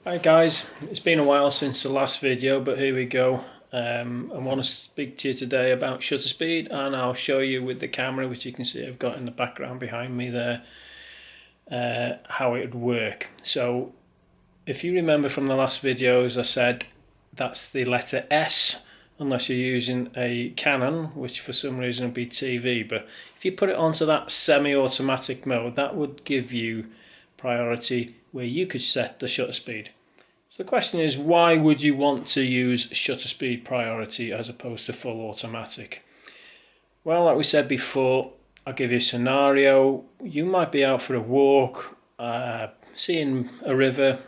Hi guys, it's been a while since the last video, but here we go. I want to speak to you today about shutter speed, and I'll show you with the camera, which you can see I've got in the background behind me there, how it would work. So if you remember from the last videos, I said that's the letter S unless you're using a Canon, which for some reason would be TV, but if you put it onto that semi-automatic mode, that would give you priority where you could set the shutter speed. So the question is, why would you want to use shutter speed priority as opposed to full automatic? Well, like we said before, I'll give you a scenario. You might be out for a walk, seeing a river,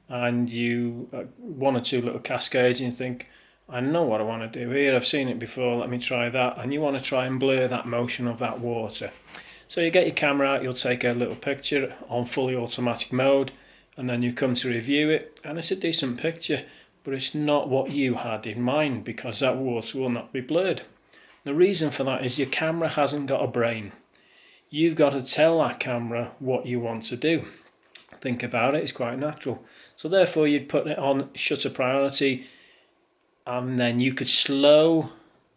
and you one or two little cascades, and you think, I know what I want to do here, I've seen it before, let me try that, and you want to try and blur that motion of that water. So you get your camera out, you'll take a little picture on fully automatic mode, and then you come to review it, and it's a decent picture, but it's not what you had in mind, because that water will not be blurred. The reason for that is your camera hasn't got a brain. You've got to tell that camera what you want to do. Think about it, it's quite natural. So therefore you'd put it on shutter priority, and then you could slow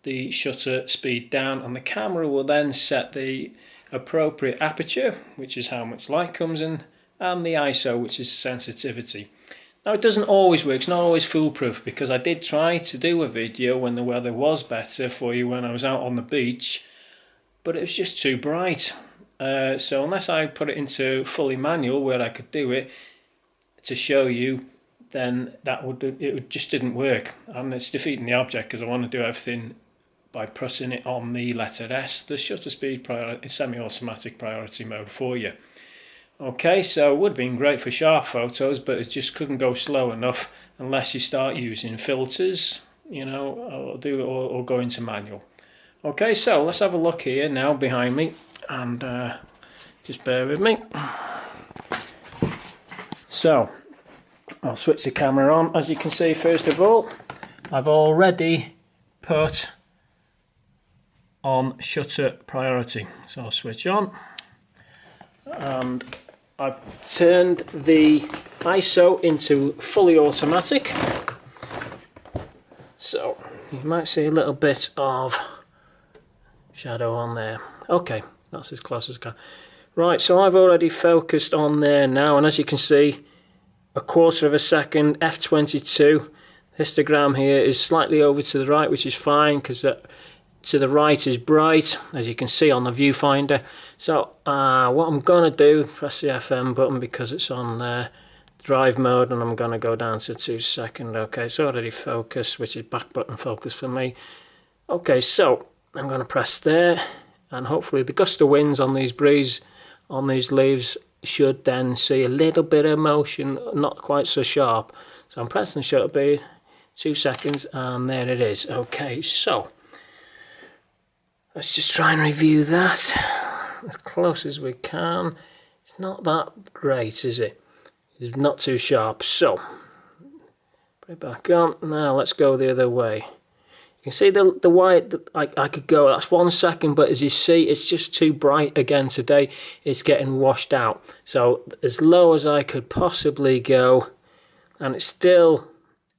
the shutter speed down, and the camera will then set the appropriate aperture, which is how much light comes in, and the ISO, which is sensitivity. Now it doesn't always work, it's not always foolproof, because I did try to do a video when the weather was better for you when I was out on the beach, but it was just too bright. So unless I put it into fully manual where I could do it to show you, then it just didn't work, and it's defeating the object, because I want to do everything by pressing it on the letter S, the shutter speed priority, semi-automatic priority mode for you. Okay, so it would have been great for sharp photos, but it just couldn't go slow enough unless you start using filters, you know, or go into manual. Okay, so let's have a look here now behind me, and just bear with me. So I'll switch the camera on. As you can see, first of all, I've already put on shutter priority. So I'll switch on, and I've turned the ISO into fully automatic. So you might see a little bit of shadow on there. Okay, that's as close as I can. Right, so I've already focused on there now, and as you can see, a quarter of a second, f22. Histogram here is slightly over to the right, which is fine, because to the right is bright, as you can see on the viewfinder. So what I'm going to do, press the FM button because it's on drive mode, and I'm going to go down to 2 seconds. Okay, it's already focused, which is back button focus for me. Okay, so I'm going to press there, and hopefully the gust of winds on these leaves should then see a little bit of motion, not quite so sharp. So I'm pressing shutter speed, 2 seconds, and there it is. Okay, so let's just try and review that as close as we can. It's not that great, is it? It's not too sharp. So put it back on. Now let's go the other way. You can see the white, I could go, that's 1 second, but as you see, it's just too bright again today. It's getting washed out. So as low as I could possibly go, and it's still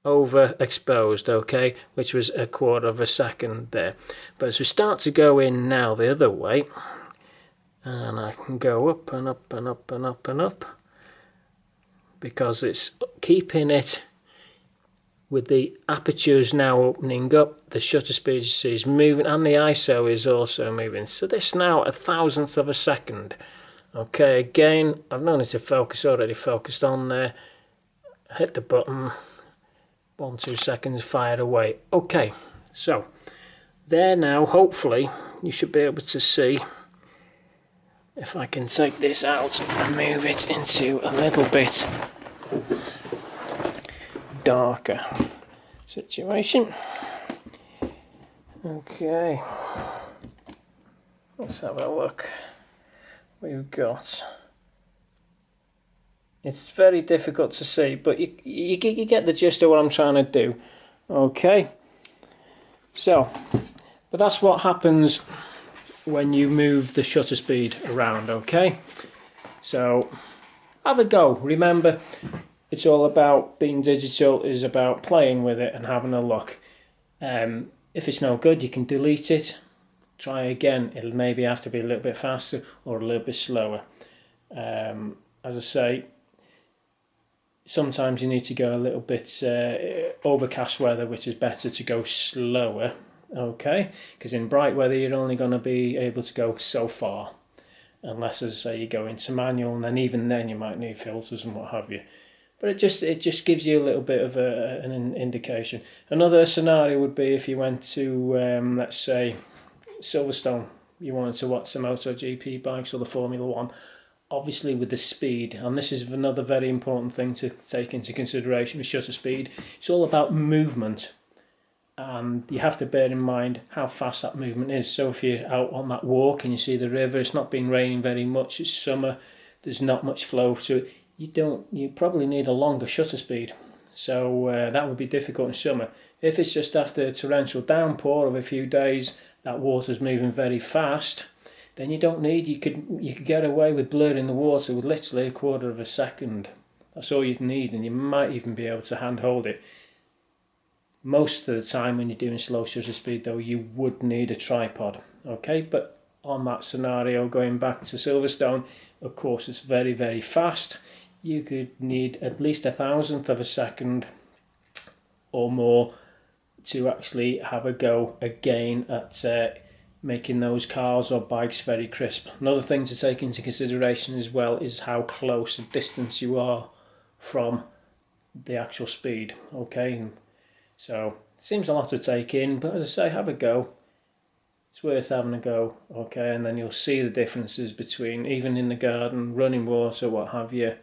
overexposed, okay, which was a quarter of a second there. But as we start to go in now the other way, and I can go up and up and up and up and up, because it's keeping it with the apertures now opening up, the shutter speed you see is moving, and the ISO is also moving. So this now 1/1000th of a second. Okay, again, I've known it to focus, already focused on there. Hit the button, 1-2 seconds, fired away. Okay, so there now, hopefully, you should be able to see, if I can take this out and move it into a little bit darker situation. Okay, let's have a look. We've got, it's very difficult to see, but you get the gist of what I'm trying to do. Okay, so, but that's what happens when you move the shutter speed around. Okay, so have a go. Remember, it's all about being digital, is about playing with it and having a look. If it's no good, you can delete it, try again. It'll maybe have to be a little bit faster or a little bit slower. As I say, sometimes you need to go a little bit overcast weather, which is better to go slower, okay? Because in bright weather, you're only going to be able to go so far, unless, as I say, you go into manual, and then even then you might need filters and what have you. But it just gives you a little bit of an indication. Another scenario would be if you went to, let's say, Silverstone. You wanted to watch the MotoGP bikes or the Formula One. Obviously with the speed, and this is another very important thing to take into consideration with shutter speed, it's all about movement, and you have to bear in mind how fast that movement is. So if you're out on that walk and you see the river, it's not been raining very much, it's summer, there's not much flow to it, you probably need a longer shutter speed. So that would be difficult in summer. If it's just after a torrential downpour of a few days, that water's moving very fast, then you don't need, you could get away with blurring the water with literally 1/4 of a second. That's all you'd need, and you might even be able to handhold it. Most of the time when you're doing slow shutter speed though, you would need a tripod, okay? But on that scenario, going back to Silverstone, of course it's very, very fast. You could need at least 1/1000th of a second or more to actually have a go again at making those cars or bikes very crisp. Another thing to take into consideration as well is how close a distance you are from the actual speed, okay? So it seems a lot to take in, but as I say, have a go. It's worth having a go, okay? And then you'll see the differences between, even in the garden, running water, what have you.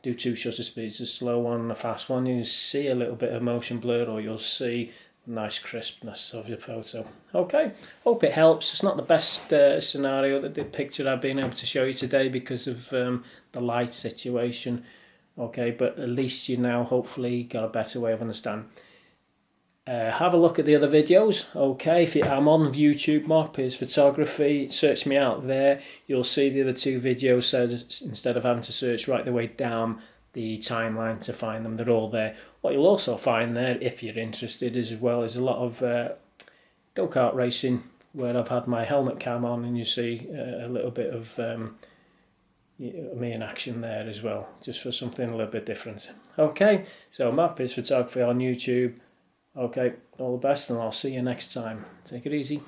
Do 2 shutter speeds, a slow one and a fast one. You'll see a little bit of motion blur, or you'll see nice crispness of your photo. Okay, hope it helps. It's not the best scenario, that the picture I've been able to show you today because of the light situation, okay, but at least you now hopefully got a better way of understanding. Have a look at the other videos, okay? I'm on YouTube, Mark Pearce Photography. Search me out there. You'll see the other 2 videos, so instead of having to search right the way down the timeline to find them, they're all there. What you'll also find there, if you're interested, is a lot of go-kart racing, where I've had my helmet cam on, and you see a little bit of me in action there as well, just for something a little bit different. Okay, so Mark Pearce Photography on YouTube. Okay, all the best, and I'll see you next time. Take it easy.